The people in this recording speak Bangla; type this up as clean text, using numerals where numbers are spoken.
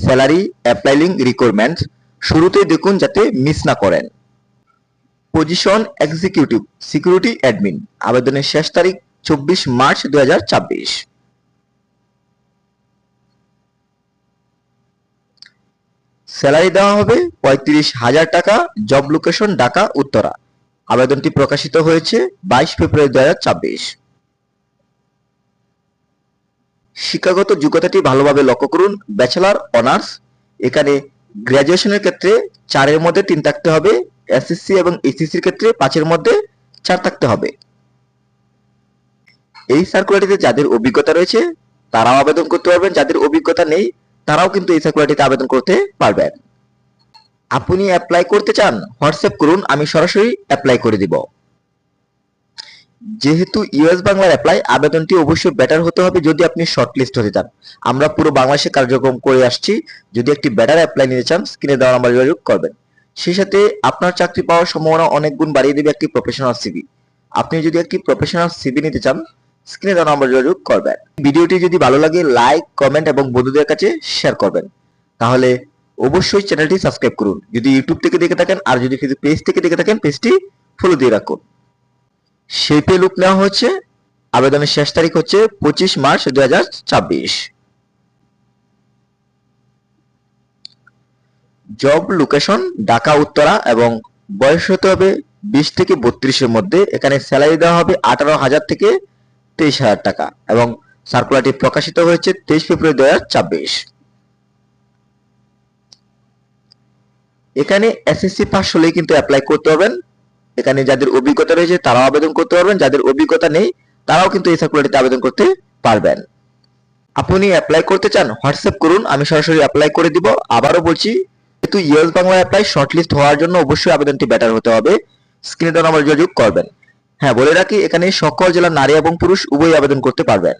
স্যালারি অ্যাপ্লাই লিঙ্ক রিকোয়ারমেন্টস শুরুতেই দেখুন যাতে মিস না করেন। পজিশন এক্সিকিউটিভ সিকিউরিটি অ্যাডমিন, আবেদনের শেষ তারিখ 24 মার্চ 2024। স্যালারি দেওয়া হবে 35,000 টাকা। Job location Dhaka Uttara. আবেদনটি প্রকাশিত হয়েছে 22 ফেব্রুয়ারি 2024। শিক্ষাগত যোগ্যতাটি ভালোভাবে লক্ষ্য করুন। ব্যাচেলর অনার্স, এখানে গ্র্যাজুয়েশনের ক্ষেত্রে 4-এর মধ্যে 3 থাকতে হবে, এসএসসি এবং এইচএসসির ক্ষেত্রে 5-এর মধ্যে 4 থাকতে হবে। এই সার্কুলারটিতে যাদের অভিজ্ঞতা রয়েছে তারাও আবেদন করতে পারবেন, যাদের অভিজ্ঞতা নেই তারাও কিন্তু এই সার্কুলারটিতে আবেদন করতে পারবেন। আপনি অ্যাপ্লাই করতে চান, হোয়াটসঅ্যাপ করুন, আমি সরাসরি অ্যাপ্লাই করে দিব। যেহেতু ইউএস বাংলার অ্যাপ্লাই, আবেদনটি অবশ্যই বেটার হতে হবে যদি আপনি শর্টলিস্ট হতে চান। আমরা পুরো বাংলাদেশে কার্যক্রম করে আসছি। যদি একটি বেটার অ্যাপ্লাই নিতে চান, স্ক্রিনে দেওয়া নাম্বারে যোগাযোগ করবেন। সেই সাথে আপনার চাকরি পাওয়ার সম্ভাবনা অনেক গুণ বাড়িয়ে দেবে একটি প্রফেশনাল সিভি। আপনি যদি একটি প্রফেশনাল সিভি নিতে চান, স্ক্রিনে দেওয়া নাম্বারে যোগাযোগ করবেন। ভিডিওটি যদি ভালো লাগে লাইক, কমেন্ট এবং বন্ধুদের কাছে শেয়ার করবেন। তাহলে অবশ্যই চ্যানেলটি সাবস্ক্রাইব করুন যদি ইউটিউব থেকে দেখে থাকেন, আর যদি ফেসবুক পেজ থেকে দেখে থাকেন পেজটি ফলো দিয়ে রাখুন। শেপে লুক নেওয়া হচ্ছে। আবেদনের শেষ তারিখ হচ্ছে 25 March 2024। Job location Dhaka Uttara এবং বয়স হতে হবে 20 থেকে 32-এর মধ্যে। এখানে স্যালারি দেওয়া হবে 18,000 থেকে 23,000 টাকা এবং সার্কুলারটি প্রকাশিত হয়েছে 23 ফেব্রুয়ারি 2024। এখানে এসএসসি পাস হলেই কিন্তু অ্যাপ্লাই করতে পারবেন। এখানে যাদের অভিজ্ঞতা রয়েছে তারাও আবেদন করতে পারবেন, যাদের অভিজ্ঞতা নেই তারাও কিন্তু এই সার্কুলারটিতে আবেদন করতে পারবেন। আপনি অ্যাপ্লাই করতে চান, হোয়াটসঅ্যাপ করুন, আমি সরাসরি অ্যাপ্লাই করে দিব। আবারও বলছি, যেহেতু ইউএস বাংলা অ্যাপ্লাই শর্টলিস্ট হওয়ার জন্য অবশ্যই আবেদনটি বেটার হতে হবে। স্ক্রিনে দেওয়া নাম্বারে যোগাযোগ করবেন। হ্যাঁ, বলে রাখি এখানে সকল জেলার নারী এবং পুরুষ উভয়ই আবেদন করতে পারবেন।